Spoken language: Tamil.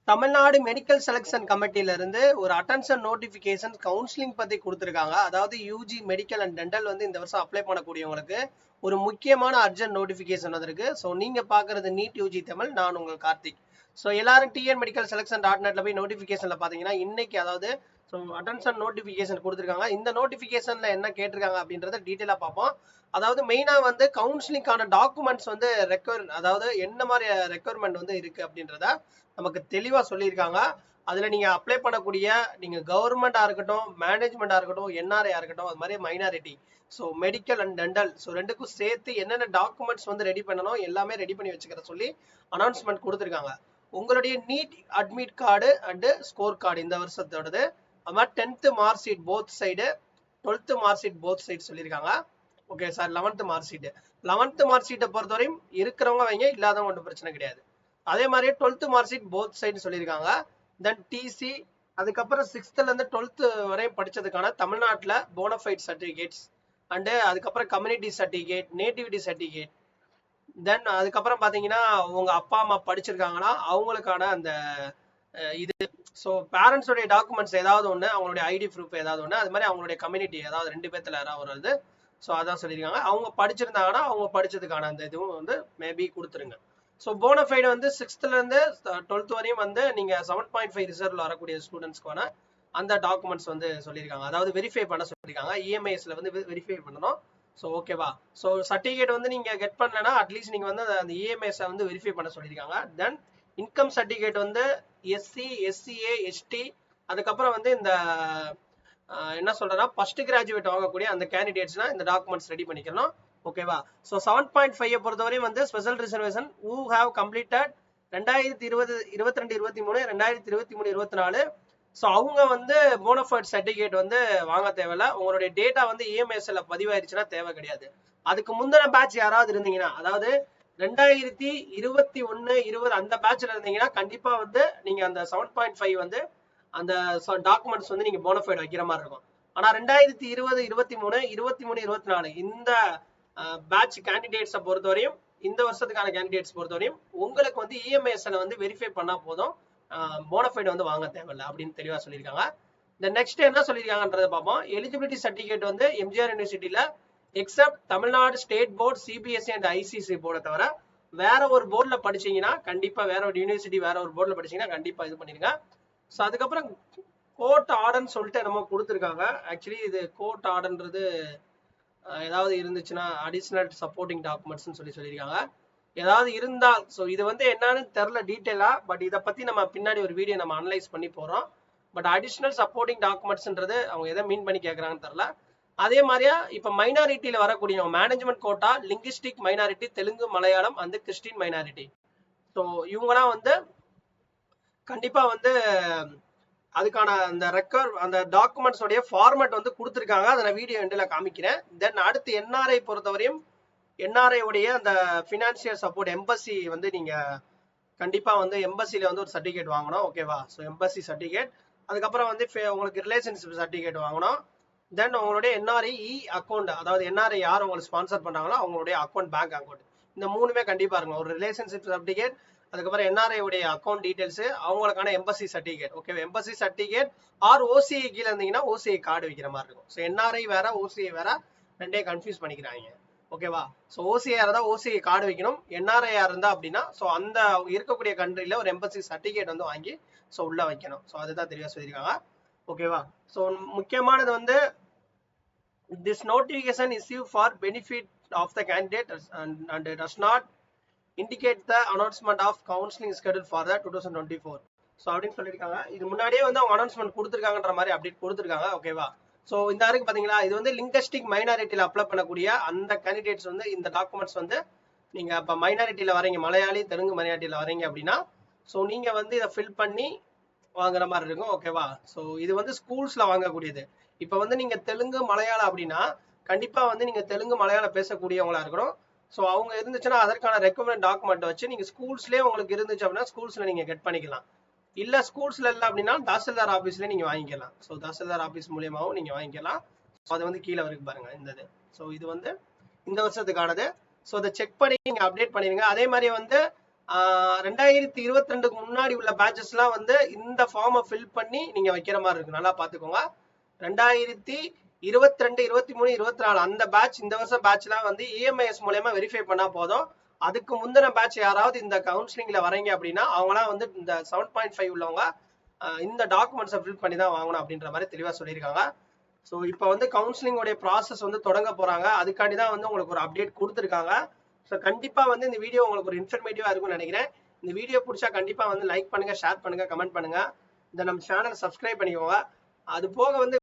தமிழ்நாடு மெடிக்கல் செலெக்ஷன் கமிட்டில இருந்து ஒரு அட்டென்ஷன் நோட்டிபிகேஷன் கவுன்சிலிங் பத்தி கொடுத்துருக்காங்க. அதாவது யூஜி மெடிக்கல் அண்ட் டென்டல் வந்து இந்த வருஷம் அப்ளை பண்ணக்கூடியவங்களுக்கு ஒரு முக்கியமான அர்ஜென்ட் நோட்டிபிகேஷன் வந்திருக்கு. ஸோ நீங்க பாக்குறது நீட் யூஜி தமிழ், நான் உங்கள் கார்த்திக். ஸோ எல்லாரும் டிஎன் மெடிக்கல் செலெக்ஷன் .netல போய் நோட்டிபிகேஷன்ல பாத்தீங்கன்னா இன்னைக்கு அதாவது அட்டென்ஷன் நோட்டிபிகேஷன் கொடுத்துருக்காங்க. இந்த நோட்டிபிகேஷன்ல என்ன கேட்டிருக்காங்க அப்படின்றத டீட்டெயிலா பார்ப்போம். அதாவது மெயினா வந்து கவுன்சிலிங்கான டாக்குமெண்ட்ஸ் வந்து அதாவது என்ன மாதிரி ரெக்குயர்மெண்ட் வந்து இருக்கு அப்படின்றத நமக்கு தெளிவா சொல்லியிருக்காங்க. அதுல நீங்க அப்ளை பண்ணக்கூடிய நீங்க கவர்மெண்டா இருக்கட்டும், மேனேஜ்மெண்டா இருக்கட்டும், என்ஆர்ஐயா இருக்கட்டும், அது மாதிரி minority, so medical and dental, so ரெண்டுக்கும் சேர்த்து என்னென்ன டாக்குமெண்ட்ஸ் வந்து ரெடி பண்ணணும் எல்லாமே ரெடி பண்ணி வச்சுக்கிற சொல்லி அனௌன்ஸ்மெண்ட் கொடுத்துருக்காங்க. உங்களுடைய NEET admit card and score card இந்த வருஷத்தோடது, அது மாதிரி 10th mark sheet both side, 12th mark sheet both side சொல்லியிருக்காங்க. Okay sir, 11th mark sheet, 11th mark ஷீட்டை பொறுத்தவரையும் இருக்கிறவங்க வைங்க, இல்லாதவங்க ஒன்றும் பிரச்சனை கிடையாது. அதே மாதிரி 12th mark sheet both side சொல்லியிருக்காங்க. தென் டிசி, அதுக்கப்புறம் 6th இருந்து 12th வரையும் படிச்சதுக்கான தமிழ்நாட்டில் போனஃபைட் சர்டிஃபிகேட்ஸ் அண்டு அதுக்கப்புறம் கம்யூனிட்டி சர்டிஃபிகேட், நேட்டிவிட்டி சர்டிஃபிகேட், தென் அதுக்கப்புறம் பார்த்தீங்கன்னா உங்க அப்பா அம்மா படிச்சிருக்காங்கன்னா அவங்களுக்கான அந்த இது, ஸோ பேரண்ட்ஸோடைய டாக்குமெண்ட்ஸ் ஏதாவது ஒன்று, அவங்களுடைய ஐடி ப்ரூஃப் ஏதாவது ஒன்று, அது மாதிரி அவங்களுடைய கம்யூனிட்டி ஏதாவது 2 பேர்த்துல யாராவது வருது. ஸோ அதான் சொல்லியிருக்காங்க. அவங்க படிச்சிருந்தாங்கன்னா அவங்க படிச்சதுக்கான அந்த இதுவும் வந்து மேபி கொடுத்துருங்க. ஸோ போனஃபைடு வந்து 6th இருந்து 12th வரையும் வந்து நீங்க 7.5 ரிசர்வ்ல வரக்கூடிய ஸ்டூடெண்ட்ஸ்க்கான அந்த டாக்குமெண்ட்ஸ் வந்து சொல்லியிருக்காங்க. அதாவது வெரிஃபை பண்ண சொல்லியிருக்காங்க. இஎம்ஐஸ்ல வந்து வெரிஃபை பண்ணணும். ஸோ ஓகேவா. ஸோ சர்டிஃபிகேட் வந்து நீங்க கெட் பண்ணலன்னா அட்லீஸ்ட் நீங்க வந்து அந்த இஎம்ஐஸ் வந்து வெரிஃபை பண்ண சொல்லியிருக்காங்க. தென் இன்கம் சர்டிஃபிகேட் வந்து எஸ்சி, எஸ்சிஏ, எஸ்டி, அதுக்கப்புறம் வந்து இந்த என்ன சொல்றேன்னா ஃபர்ஸ்ட் கிராஜுவேட் வாங்கக்கூடிய அந்த கேண்டிடேட்ஸ்னா இந்த டாக்குமெண்ட்ஸ் ரெடி பண்ணிக்கணும். ஓகேவா. ஸோ 7.5 பொறுத்தவரையும் வந்து special reservation who have completed 2020, 22, 23, 2023, 24. So அவங்க வந்து போனஃபைட் சர்டிஃபிகேட் வந்து வாங்க தேவையில்ல. உங்களுடைய டேட்டா வந்து இஎம்ஐஸ்ல பதிவாயிருச்சுன்னா தேவை கிடையாது. அதுக்கு முந்தின பேட்ச் யாராவது இருந்தீங்கன்னா, அதாவது 2021, 20 அந்த பேட்ச்ல இருந்தீங்கன்னா கண்டிப்பா வந்து நீங்க அந்த 7.5 வந்து அந்த டாக்குமெண்ட்ஸ் வந்து நீங்க போனஃபைட் வைக்கிற மாதிரி இருக்கும். ஆனா 2020, 23, 23, 24 இந்த பேட்ச் கேண்டிடேட்ஸை பொறுத்தவரையும், இந்த வருஷத்துக்கான கேண்டிடேட்ஸ் பொறுத்தவரையும் உங்களுக்கு வந்து இஎம்ஐஸ்ல வந்து வெரிஃபை பண்ணா போதும், போனஃபைட் வந்து வாங்க தேவையில்லை அப்படின்னு தெளிவா சொல்லியிருக்காங்க. இந்த நெக்ஸ்ட் என்ன சொல்லியிருக்காங்கன்றதை பார்ப்போம். எலிஜிபிலிட்டி சர்டிஃபிகேட் வந்து எம்ஜிஆர் யூனிவர்சிட்டியில accept Tamil Nadu state board, CBSE and ICC போர்டை தவிர வேற ஒரு போர்டில் படிச்சீங்கன்னா கண்டிப்பா, வேற ஒரு யூனிவர்சிட்டி வேற ஒரு போர்டில் படிச்சீங்கன்னா கண்டிப்பா இது பண்ணிருங்க. ஸோ அதுக்கப்புறம் கோர்ட் ஆர்டர்னு சொல்லிட்டு நம்ம கொடுத்துருக்காங்க. ஆக்சுவலி இது கோர்ட் ஆர்டர்ன்றது ஏதாவது இருந்துச்சுன்னா அடிஷனல் சப்போர்ட்டிங் டாக்குமெண்ட்ஸ்னு சொல்லியிருக்காங்க. ஏதாவது இருந்தால், ஸோ இது வந்து என்னன்னு தெரில டீட்டெயிலா, பட் இதை பத்தி நம்ம பின்னாடி ஒரு வீடியோ நம்ம அனலைஸ் பண்ணி போறோம். பட் அடிஷனல் சப்போர்ட்டிங் டாக்குமெண்ட்ஸ்ன்றது அவங்க எதை மீன் பண்ணி கேட்கறாங்கன்னு தெரில. அதே மாதிரியா இப்ப மைனாரிட்டியில வரக்கூடிய management quota, linguistic minority, Telugu, Malayalam அந்த கிறிஸ்டின் மைனாரிட்டி, ஸோ இவங்கலாம் வந்து கண்டிப்பா வந்து அதுக்கான அந்த டாக்குமெண்ட்ஸ் உடைய ஃபார்மேட் வந்து கொடுத்துருக்காங்க. அதை நான் வீடியோ எண்டில் காமிக்கிறேன். தென் அடுத்து என்ஆர்ஐ பொறுத்தவரையும் என்ஆர்ஐ உடைய அந்த ஃபினான்சியல் சப்போர்ட் எம்பசி வந்து நீங்க கண்டிப்பா வந்து எம்பசில வந்து ஒரு சர்டிஃபிகேட் வாங்கணும். ஓகேவா. ஸோ எம்பசி சர்டிஃபிகேட், அதுக்கப்புறம் வந்து உங்களுக்கு ரிலேஷன்ஷிப் சர்டிஃபிகேட் வாங்கணும். தென் உங்களுடைய என்ஆர்ஐ அக்கௌண்ட், அதாவது என்ஆர்ஐ யார் உங்களுக்கு ஸ்பான்சர் பண்ணாங்களோ அவங்களுடைய அக்கௌண்ட், பேங்க் அக்கௌண்ட், இந்த மூணுமே கண்டிப்பா இருக்கும். ஒரு ரிலேஷன்ஷிப் சர்டிஃபிகேட், அதுக்கப்புறம் என்ஆர்ஐ உடைய அக்கௌண்ட் டீடைல்ஸ், அவங்களுக்கான embassy certificate. Okay, embassy certificate or OCI கீழே இருந்தீங்கன்னா ஓசிஐ கார்டு வைக்கிற மாதிரி இருக்கும். ஸோ என்ஆர்ஐ வேற, ஓசிஐ வேற, ரெண்டே கன்ஃபியூஸ் பண்ணிக்கிறாங்க. ஓகேவா. ஸோ ஓசிஐ இருந்தா ஓசிஐ கார்டு வைக்கணும். என்ஆர்ஐ இருந்தா அப்படின்னா ஸோ அந்த இருக்கக்கூடிய கண்ட்ரில ஒரு எம்பசி சர்டிஃபிகேட் வந்து வாங்கி ஸோ உள்ள வைக்கணும். ஸோ அதுதான் தெளிவா சொல்லியிருக்காங்க. ஓகேவா. ஸோ முக்கியமானது வந்து this notification issued for benefit of the candidate and does not indicate the announcement of counseling schedule for the 2024. So அப்படின்னு சொல்லியிருக்காங்க. இது முன்னாடியே வந்து அவங்க அனௌன்ஸ்மெண்ட் கொடுத்துருக்காங்கன்ற மாதிரி அப்டேட் கொடுத்துருக்காங்க. ஓகேவா. ஸோ இந்த இருக்கு பாத்தீங்களா, இது வந்து லிங்குஸ்டிக் மைனாரிட்டியில அப்ளை பண்ணக்கூடிய அந்த கேண்டிடேட்ஸ் வந்து இந்த டாக்குமெண்ட்ஸ் வந்து நீங்க இப்போ மைனாரிட்டியில வரீங்க, மலையாளி, தெலுங்கு மைனாரிட்டியில வரீங்க அப்படின்னா ஸோ நீங்க வந்து இதை ஃபில் பண்ணி வாங்குற மாதிரி இருக்கும். ஓகேவா. ஸோ இது வந்து ஸ்கூல்ஸ்ல வாங்கக்கூடியது. இப்போ வந்து நீங்க தெலுங்கு, மலையாளம் அப்படின்னா கண்டிப்பா வந்து நீங்க தெலுங்கு, மலையாளம் பேசக்கூடியவங்களா இருக்கணும். ஸோ அவங்க இருந்துச்சுன்னா அதற்கான ரெக்கமெண்ட் டாக்குமெண்ட் வச்சு நீங்க ஸ்கூல்ஸ்லேயே உங்களுக்கு இருந்துச்சு அப்படின்னா ஸ்கூல்ஸ்ல நீங்க கெட் பண்ணிக்கலாம். இல்ல ஸ்கூல்ஸ்ல இல்லை அப்படின்னா தாசில்தார் ஆபீஸ்ல நீங்க வாங்கிக்கலாம். ஸோ தாசில்தார் ஆபீஸ் மூலியமாவும் நீங்க வாங்கிக்கலாம். அது வந்து கீழே வரைக்கும் பாருங்க இந்த இது. ஸோ இது வந்து இந்த வருஷத்துக்கானது. ஸோ அதை செக் பண்ணி நீங்க அப்டேட் பண்ணிடுங்க. அதே மாதிரி வந்து 2022க்கு முன்னாடி உள்ள பேட்சஸ்லாம் வந்து இந்த ஃபார்மை ஃபில் பண்ணி நீங்க வைக்கிற மாதிரி இருக்கு. நல்லா பாத்துக்கோங்க. 2022, 23, 24 அந்த பேட்ச், இந்த வருஷம் பேட்ச்லாம் வந்து EMIS மூலமா வெரிஃபை பண்ணா போதும். அதுக்கு முந்தின பேட்ச் யாராவது இந்த கவுன்சிலிங்ல வரீங்க அப்படின்னா அவங்களாம் வந்து இந்த 7.5 உள்ளவங்க இந்த டாக்குமெண்ட்ஸை ஃபில் பண்ணி தான் வாங்கணும் அப்படின்ற மாதிரி தெளிவா சொல்லியிருக்காங்க. ஸோ இப்போ வந்து கவுன்சிலிங்கோடைய ப்ராசஸ் வந்து தொடங்க போறாங்க. அதுக்காண்டி தான் வந்து உங்களுக்கு ஒரு அப்டேட் கொடுத்துருக்காங்க. ஸோ கண்டிப்பா வந்து இந்த வீடியோ உங்களுக்கு ஒரு இன்ஃபர்மேட்டிவா இருக்கும்னு நினைக்கிறேன். இந்த வீடியோ பிடிச்சா கண்டிப்பா வந்து லைக் பண்ணுங்க, ஷேர் பண்ணுங்க, கமெண்ட் பண்ணுங்க. இந்த நம்ம சேனல் சப்ஸ்கிரைப் பண்ணிக்கோங்க. அது போக வந்து